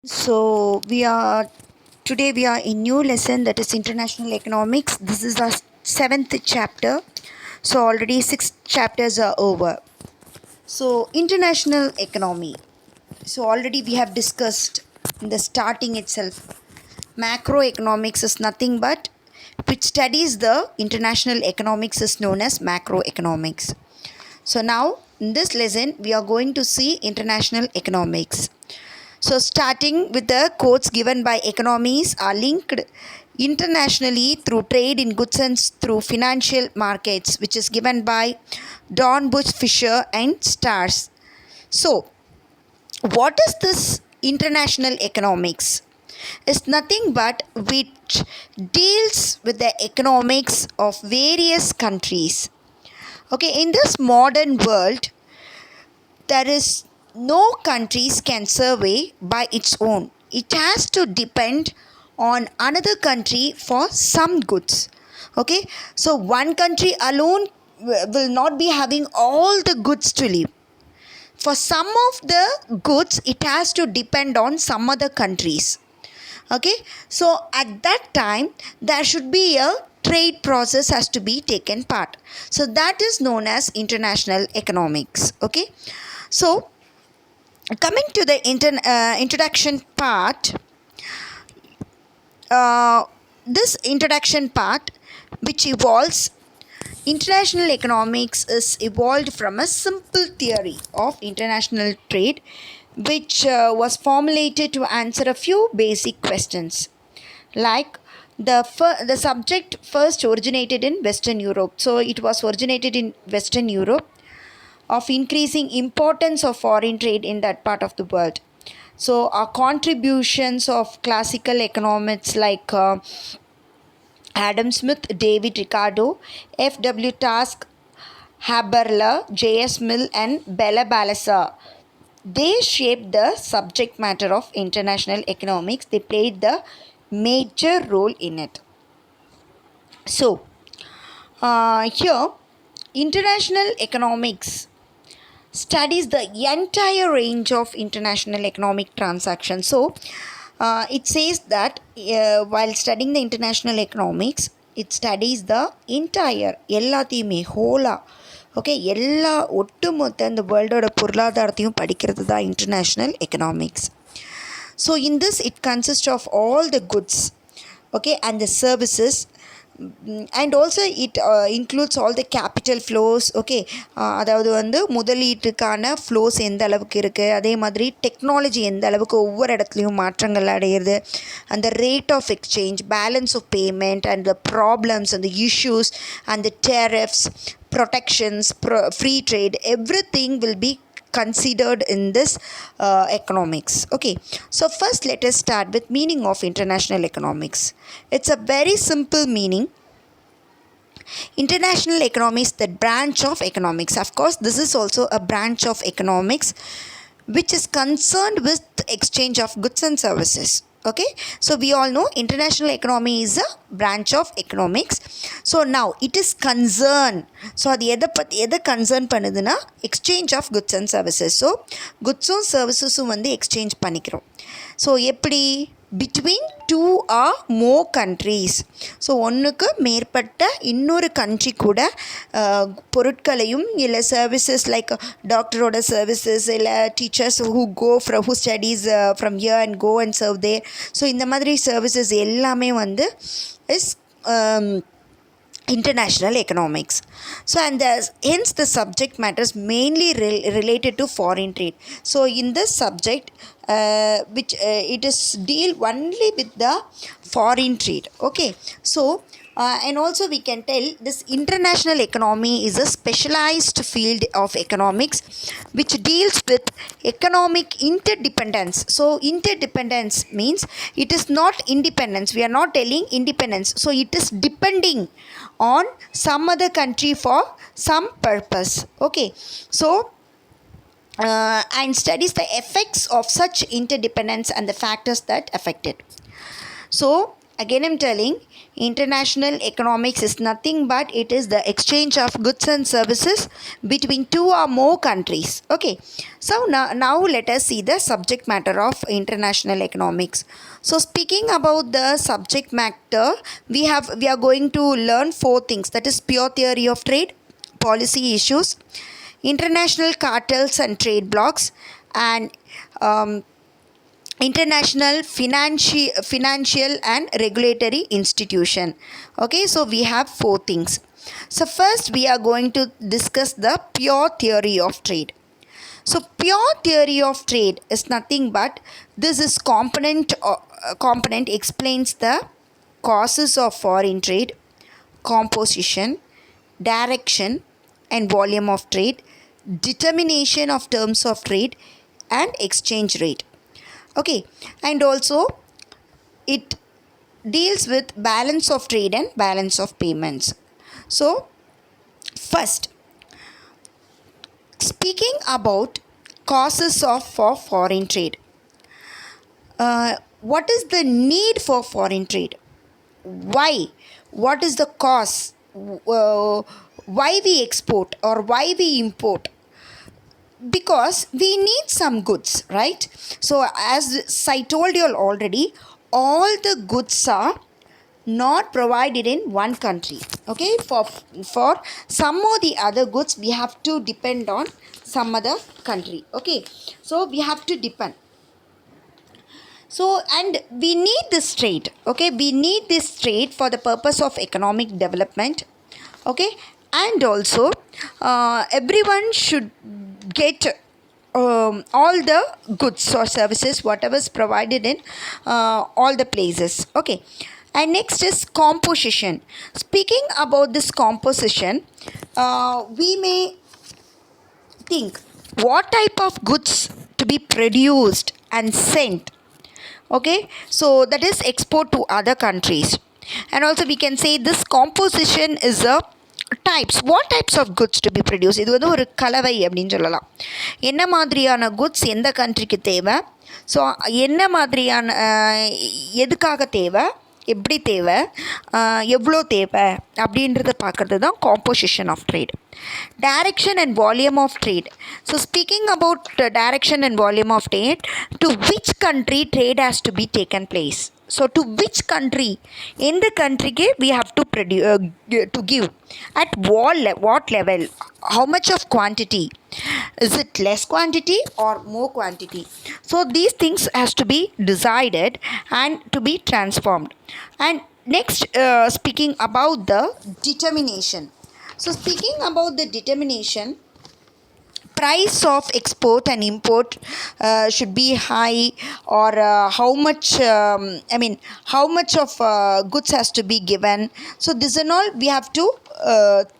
So we are in new lesson, that is international economics. This is our seventh chapter. So already six chapters are over. So international economy. So already we have discussed in the starting itself. Macroeconomics is nothing but which studies the international economics is known as macroeconomics. So now in this lesson we are going to see international economics. So, starting with the quotes given by economies are linked internationally through trade in goods and through financial markets, which is given by Don Bush Fisher and Stars. So, what is this international economics? It's nothing but which deals with the economics of various countries. Okay, in this modern world, there is no countries can survey by its own. It has to depend on another country for some goods. Okay, so one country alone will not be having all the goods to live. For some of the goods, it has to depend on some other countries. Okay, so at that time there should be a trade process has to be taken part. So that is known as international economics. Okay, so coming to the introduction part, this introduction part which evolves international economics is evolved from a simple theory of international trade which was formulated to answer a few basic questions like the subject first originated in Western Europe. So it was originated in Western Europe of increasing importance of foreign trade in that part of the world. So our contributions of classical economists like Adam Smith, David Ricardo, F.W. Task, Haberler, J.S. Mill and Bella Balasa, they shaped the subject matter of international economics. They played the major role in it. So, here, international economics studies the entire range of international economic transactions. So, it says that while studying the international economics, it studies the entire எல்லாத்தையுமே ஹோலா okay எல்லா ஒட்டுமொத்த இந்த வேர்ல்டோட பொருளாதாரத்தையும் படிக்கிறது தான் international economics. So in this it consists of all the goods, okay, and the services, and also it includes all the capital flows. Okay, அதாவது வந்து முதலீட்டுக்கான ஃப்ளோஸ் எந்த அளவுக்கு இருக்குது, அதே மாதிரி டெக்னாலஜி எந்த அளவுக்கு ஒவ்வொரு இடத்துலையும் மாற்றங்கள் அடையிறது, அந்த rate of exchange, balance of payment and the problems and the issues and the tariffs, protections, free trade, everything will be considered in this economics. Okay, so first let us start with meaning of international economics. It's a very simple meaning. International economics, the branch of economics. Of course, this is also a branch of economics which is concerned with exchange of goods and services. Okay, so we all know international economy is a branch of economics. So now it is concerned, so அது எதை concern பண்ணுதுன்னா exchange of goods and services. So குட்ஸும் சர்வீசஸும் வந்து எக்ஸ்சேஞ்ச் பண்ணிக்கிறோம். So எப்படி between two or more countries. So ஒன்றுக்கு மேற்பட்ட இன்னொரு கண்ட்ரி கூட பொருட்களையும் இல்லை சர்வீசஸ் லைக் டாக்டரோட சர்வீசஸ் இல்லை teachers who studies from here and go and serve there. So இந்த மாதிரி சர்வீசஸ் எல்லாமே வந்து is international economics. So and hence the subject matter is mainly related to foreign trade. So in this subject which it is deal only with the foreign trade. Okay, so and also we can tell this international economy is a specialized field of economics which deals with economic interdependence. So interdependence means it is not independence. We are not telling independence. So it is depending on some other country for some purpose. Okay, so and studies the effects of such interdependence and the factors that affect it. So Again I'm telling, international economics is nothing but it is the exchange of goods and services between two or more countries. Okay, so now let us see the subject matter of international economics. So speaking about the subject matter, we are going to learn four things, that is pure theory of trade, policy issues, international cartels and trade blocks, and international financial and regulatory institution. Okay, so we have four things. So first we are going to discuss the pure theory of trade. So pure theory of trade is nothing but this is component explains the causes of foreign trade, composition, direction and volume of trade, determination of terms of trade and exchange rate. Okay, and also it deals with balance of trade and balance of payments. So first, speaking about causes for foreign trade, what is the need for foreign trade? Why? What is the cause? Why we export or why we import? Because we need some goods, right? So as I told you already, all the goods are not provided in one country. Okay, for some or the other goods we have to depend on some other country. Okay, so we have to depend. So and we need this trade. Okay, we need this trade for the purpose of economic development. Okay, and also everyone should get all the goods or services whatever is provided in all the places. Okay, and next is composition. Speaking about this composition, we may think what type of goods to be produced and sent. Okay, so that is export to other countries. And also we can say this composition is a types, what types of goods to be produced. இது வந்து ஒரு கலவை அப்படின்னு சொல்லலாம். என்ன மாதிரியான goods எந்த கண்ட்ரிக்கு தேவை, ஸோ என்ன மாதிரியான எதுக்காக தேவை, எப்படி தேவை, எவ்வளோ தேவை அப்படின்றத பார்க்குறது தான் composition of trade. Direction and volume of trade. So speaking about direction and volume of trade, to which country trade has to be taken place. So to which country, in the country we have to to give at what level, how much of quantity, is it less quantity or more quantity. So these things has to be decided and to be transformed. And next, speaking about the determination. So speaking about the determination, price of export and import should be high, or how much how much of goods has to be given. So this and all we have to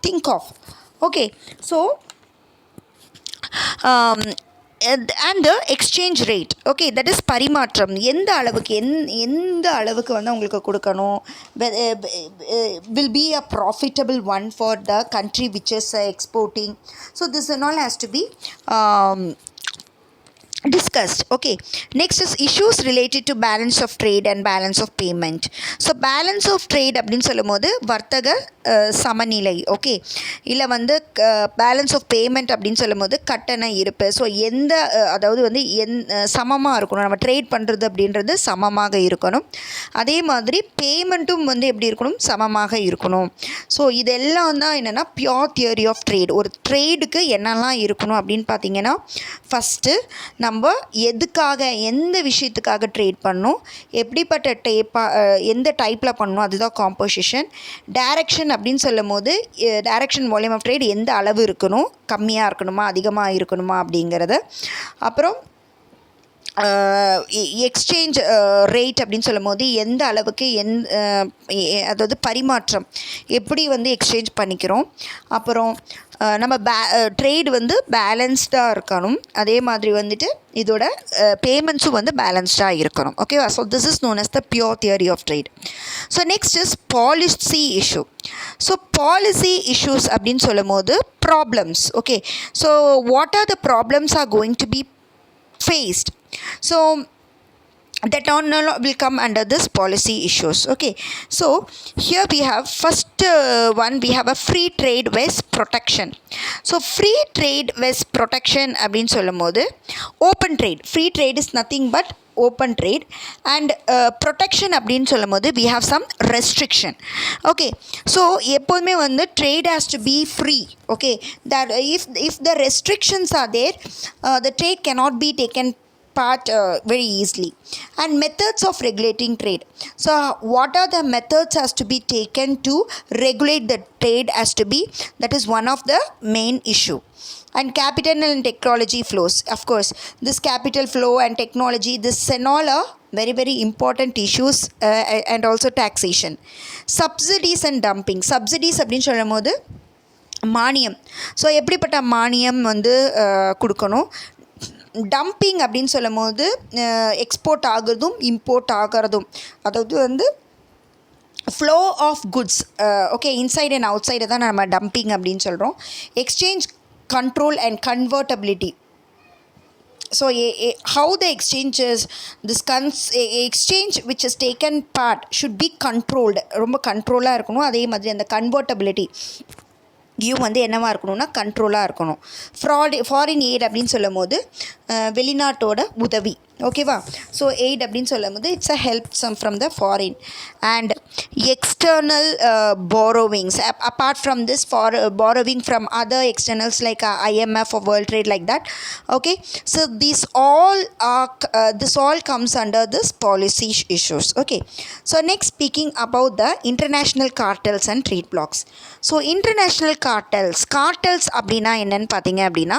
think of. Okay, so and the exchange rate. Okay, that is பரிமாற்றம். எந்த அளவுக்கு வந்து உங்களுக்கு கொடுக்கணும், will be a profitable one for the country which is exporting. So this and all has to be discussed. Okay, next is issues related to balance of trade and balance of payment. So balance of trade அப்படின்னு சொல்லும் போது வர்த்தக சமநிலை. Okay, இல்லை வந்து balance of payment அப்படின்னு சொல்லும் போது கட்டண இருப்பு. ஸோ எந்த அதாவது வந்து சமமாக இருக்கணும், நம்ம ட்ரேட் பண்ணுறது அப்படின்றது சமமாக இருக்கணும். அதே மாதிரி பேமெண்ட்டும் வந்து எப்படி இருக்கணும், சமமாக இருக்கணும். ஸோ இதெல்லாம் தான் என்னென்னா பியோர் தியரி ஆஃப் ட்ரேட். ஒரு ட்ரேடுக்கு என்னெல்லாம் இருக்கணும் அப்படின்னு பார்த்தீங்கன்னா, ஃபஸ்ட்டு நம்ம எதுக்காக எந்த விஷயத்துக்காக ட்ரேட் பண்ணணும், எப்படிப்பட்ட எந்த டைப்பில் பண்ணணும், அதுதான் காம்போசிஷன். டைரக்ஷன் அப்படின்னு சொல்லும் போது டைரக்ஷன் வால்யூம் ஆஃப் ட்ரேட் எந்த அளவு இருக்கணும், கம்மியாக இருக்கணுமா அதிகமாக இருக்கணுமா அப்படிங்கிறது. அப்புறம் எக்ஸ்சேஞ்ச் ரேட் அப்படின்னு சொல்லும் போது எந்த அளவுக்கு அதாவது பரிமாற்றம் எப்படி வந்து எக்ஸ்சேஞ்ச் பண்ணிக்கிறோம். அப்புறம் நம்ம ட்ரேடு வந்து பேலன்ஸ்டாக இருக்கணும். அதே மாதிரி வந்துட்டு இதோட பேமெண்ட்ஸும் வந்து பேலன்ஸ்டாக இருக்கணும். ஓகேவா? So this is known as the pure theory of trade. So next is policy issue. So policy issues அப்படின்னு சொல்லும் போது problems. Okay, so what are the problems are going to be faced. So that all will come under this policy issues. Okay, so here we have first one, we have a free trade with protection. So free trade with protection அப்படின்னு சொல்லும் போது open trade, free trade is nothing but open trade, and protection அப்படின்னு சொல்லும் போது we have some restriction. Okay, so எப்போதுமே வந்து trade has to be free. Okay, that if the restrictions are there, the trade cannot be taken part very easily. And methods of regulating trade. So what are the methods has to be taken to regulate the trade has to be, that is one of the main issue. And capital and technology flows, of course this capital flow and technology, this and all are very very important issues, and also taxation. Subsidies and dumping. Subsidies அப்படின்னு சொல்லும் போது மானியம். So எப்படிப்பட்ட மானியம் வந்து கொடுக்கணும். Dumping அப்படின்னு சொல்லும் போது எக்ஸ்போர்ட் ஆகிறதும் இம்போர்ட் ஆகிறதும், அதாவது வந்து flow of goods, okay, inside and out சைடை தான் நம்ம டம்பிங் அப்படின்னு சொல்கிறோம். Exchange control and convertibility. So how the exchange is, this exchange which is taken part should be controlled, ரொம்ப கண்ட்ரோலாக இருக்கணும். அதே மாதிரி அந்த கன்வெர்ட்டபிலிட்டி வந்து என்னவாக இருக்கணும்னா கண்ட்ரோலாக இருக்கணும். ஃபாரின் எய்ட் அப்படின்னு சொல்லும் போது வெளிநாட்டோட உதவி, ஓகேவா. ஸோ எய்ட் அப்படின்னு சொல்லும் போது it's a help some from the foreign. And external borrowings, apart from this, for borrowing from other externals like IMF or World Trade, like that. Okay, so these all are this all comes under this policy issues. Okay, so next speaking about the international cartels and trade blocks. So international cartels அப்படின்னா என்னென்னு பார்த்தீங்க அப்படின்னா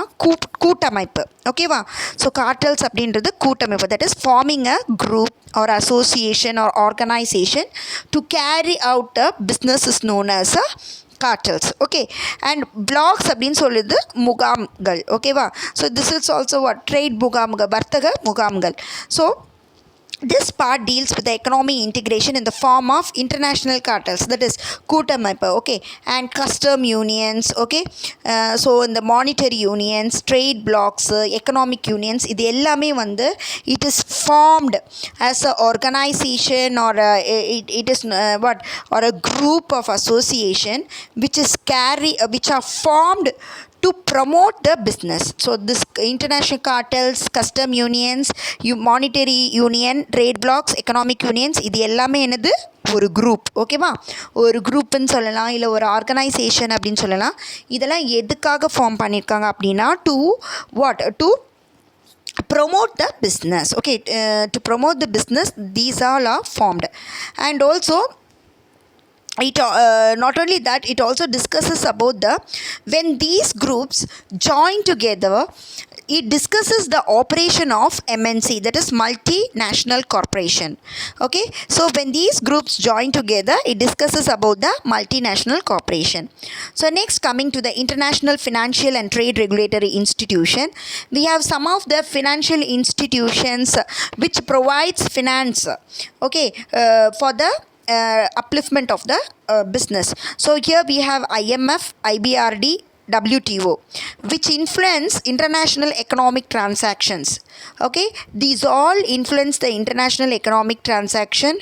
கூட்டமைப்பு, ஓகேவா. So கார்ட்டல்ஸ் அப்படின்றது கூட்டமைப்பு, that is farming a group or association or organization to carry out a business is known as a cartels. Okay, and blocks அப்படின்னு சொல்லுது முகாம்கள், ஓகேவா. So this is also what trade முகாம்கள், வர்த்தக முகாம்கள். So this part deals with the economic integration in the form of international cartels, that is கூட்டமைப்பு, okay, and custom unions, okay. So in the monetary unions, trade blocks, economic unions, இது எல்லாமே வந்து it is formed as a organization or it is what, or a group of association which are formed to promote the business. So this international cartels, custom unions, monetary union, trade blocks, economic unions, இது எல்லாமே என்னது, ஒரு group, ஓகேவா. ஒரு குரூப்புன்னு சொல்லலாம், இல்லை ஒரு organisation அப்படின்னு சொல்லலாம். இதெல்லாம் எதுக்காக ஃபார்ம் பண்ணியிருக்காங்க அப்படின்னா to promote the business. Okay, to promote the business, these all are formed. And also it not only that, it also discusses about the, when these groups join together, it discusses the operation of MNC, that is multinational corporation. Okay, so when these groups join together, it discusses about the multinational corporation. So next, coming to the international financial and trade regulatory institution, we have some of the financial institutions which provides finance, okay, for the upliftment of the business. So here we have IMF, IBRD, WTO, which influence international economic transactions. Okay, these all influence the international economic transaction,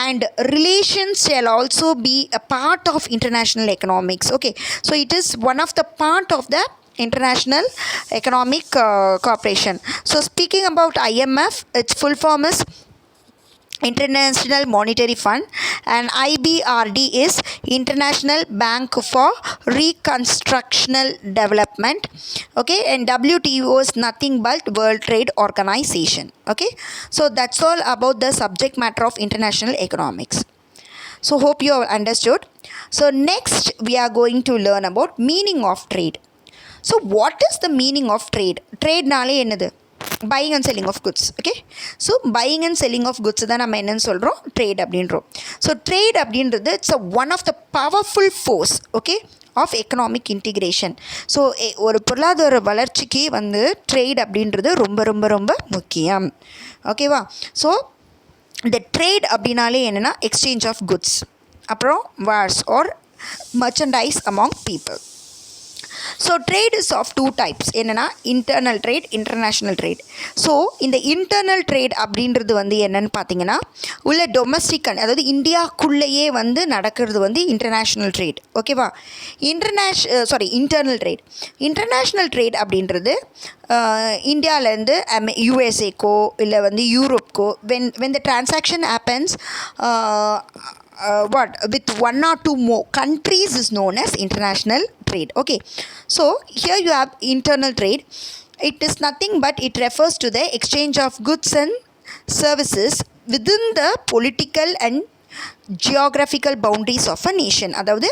and relations shall also be a part of international economics. Okay, so it is one of the part of the international economic cooperation. So speaking about IMF, its full form is International Monetary Fund, and IBRD is International Bank for Reconstructional Development. Okay, and WTO is nothing but World Trade Organization. Okay, so that's all about the subject matter of international economics. So hope you have understood. So next we are going to learn about meaning of trade. So what is the meaning of trade? Trade நாலே என்னது? buying and selling of goods. Okay, so buying and selling of goods தான் நம்ம என்னன்னு சொல்கிறோம், trade அப்படின்றோம். So trade அப்படின்றது it's one of the powerful force, okay, of economic integration. So ஒரு பொருளாதார வளர்ச்சிக்கு வந்து ட்ரேட் அப்படின்றது ரொம்ப ரொம்ப ரொம்ப முக்கியம், ஓகேவா. ஸோ இந்த ட்ரேட் அப்படின்னாலே என்னென்னா எக்ஸ்சேஞ்ச் ஆஃப் குட்ஸ், அப்புறம் wares or merchandise among people. So trade is of two types. என்னென்னா internal trade, international trade. So இந்த இன்டர்னல் ட்ரேட் அப்படின்றது வந்து என்னென்னு பார்த்தீங்கன்னா உள்ள டொமஸ்டிக், அதாவது இந்தியாக்குள்ளேயே வந்து நடக்கிறது வந்து இன்டர்நேஷ்னல் ட்ரேட். ஓகேவா? Internal trade. இன்டர்நேஷ்னல் ட்ரேட் அப்படின்றது இந்தியாவிலேருந்து யூஎஸ்ஏக்கோ இல்லை வந்து யூரோப்கோ when the transaction happens with one or two more countries is known as international trade. Okay, so here you have internal trade. It is nothing but it refers to the exchange of goods and services within the political and geographical boundaries of a nation. அதாவது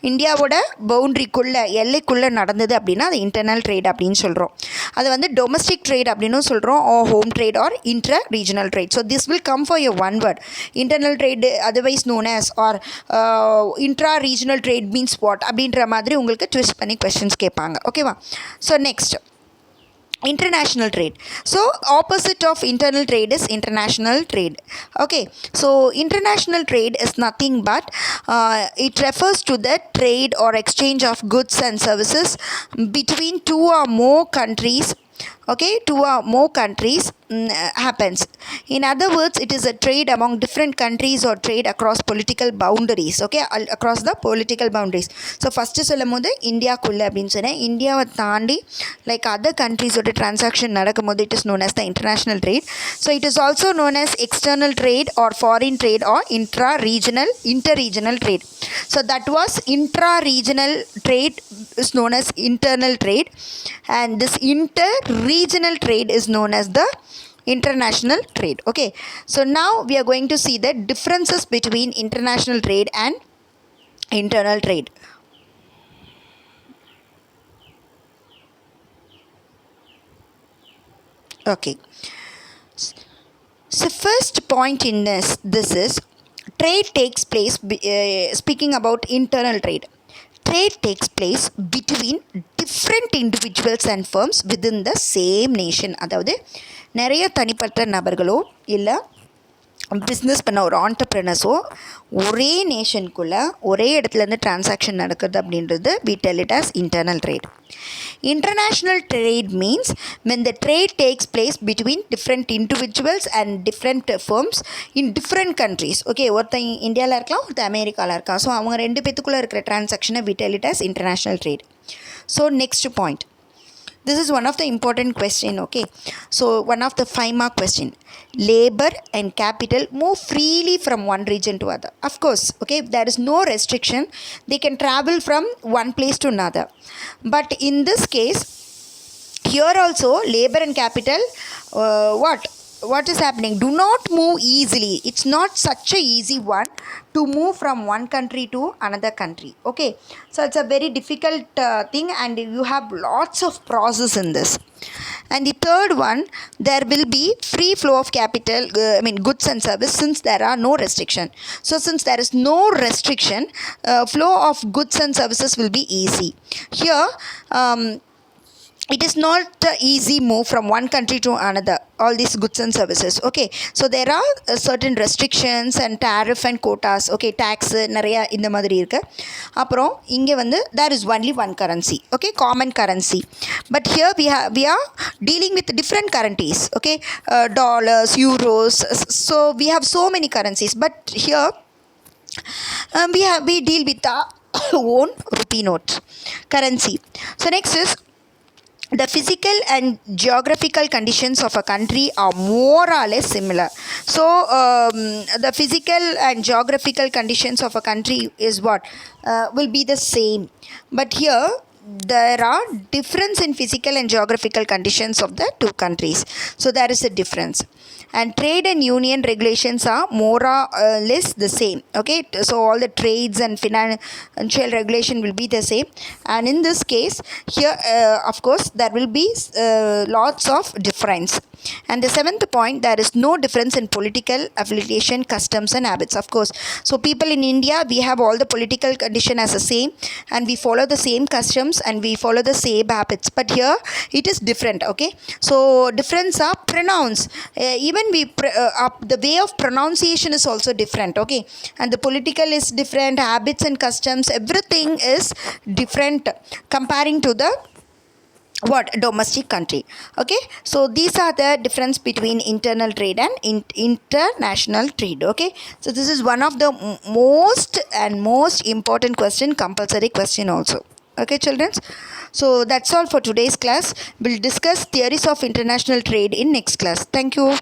இந்தியாவோட பவுண்ட்ரிக்குள்ளே, எல்லைக்குள்ளே நடந்தது அப்படின்னா அது internal trade அப்படின்னு சொல்கிறோம். அது வந்து domestic trade அப்படின்னு சொல்கிறோம், home trade or intra regional trade. So this will come for your one word. Internal trade otherwise known as or intra regional trade means what அப்படின்ற மாதிரி உங்களுக்கு ட்விஸ்ட் பண்ணி கொஸ்டின்ஸ் கேட்பாங்க. ஓகேவா? So next international trade. So opposite of internal trade is international trade. Okay, so international trade is nothing but it refers to the trade or exchange of goods and services between two or more countries. Okay, two or more countries happens. In other words, it is a trade among different countries or trade across political boundaries. Okay, across the political boundaries. So first சொல்லும்போது இந்தியாக்குள்ளே அப்படின்னு சொன்னேன். இந்தியாவை தாண்டி like other கண்ட்ரீஸோட transaction நடக்கும்போது it is known as the international trade. So it is also known as external trade or foreign trade or inter-regional trade. So that was intra-regional trade is known as internal trade, and this inter-regional trade is known as the international trade. Okay, so now we are going to see the differences between international trade and internal trade. Okay, so first point in this is trade takes place, speaking about internal trade, trade takes place between different individuals and firms within the same nation. அதாவது நிறைய தனிப்பட்ட நபர்களோ இல்லை business பண்ண ஒரு ஆண்டர்ப்ரெனர்ஸோ ஒரே நேஷனுக்குள்ளே ஒரே இடத்துலேருந்து transaction நடக்குது அப்படின்றது we tell it as internal trade. International trade means when the trade takes place between different individuals and different firms in different countries. Okay, ஒருத்தன் இந்தியாவில் இருக்கலாம், ஒருத்தன் அமெரிக்காவில் இருக்கான். ஸோ அவங்க ரெண்டு பேத்துக்குள்ளே இருக்கிற டிரான்சாக்ஷனை we tell it as international trade. So next point, this is one of the important question. Okay, so one of the 5-mark question, labor and capital move freely from one region to other. Of course, okay, there is no restriction, they can travel from one place to another. But in this case here also labor and capital what is happening, do not move easily. It's not such a easy one to move from one country to another country. Okay, so it's a very difficult thing, and you have lots of process in this. And the third one, there will be free flow of capital, goods and service, since there are no restriction. So since there is no restriction, flow of goods and services will be easy. Here it is not easy move from one country to another, all these goods and services. Okay, so there are certain restrictions and tariff and quotas. Okay, tax நிறைய இந்த மாதிரி இருக்குது. அப்புறம் இங்கே வந்து there is only one currency. Okay, common currency. But here we are dealing with different currencies. Okay, dollars, euros. So we have so many currencies. But here we deal with our own rupee note currency. So next is the physical and geographical conditions of a country are more or less similar. So the physical and geographical conditions of a country is what will be the same, but here there are difference in physical and geographical conditions of the two countries. So there is a difference, and trade and union regulations are more or less the same. Okay, so all the trades and financial regulation will be the same, and in this case here of course there will be lots of difference. And the 7th point, there is no difference in political affiliation, customs and habits. Of course, so people in India, we have all the political condition as the same, and we follow the same customs and we follow the same habits, but here it is different. Okay, so difference are pronounced. Even even the way of pronunciation is also different, okay, and the political is different, habits and customs, everything is different comparing to the domestic country. Okay, so these are the difference between internal trade and international trade. Okay, so this is one of the most important question, compulsory question also. Okay, children, so that's all for today's class. We'll discuss theories of international trade in next class. Thank you.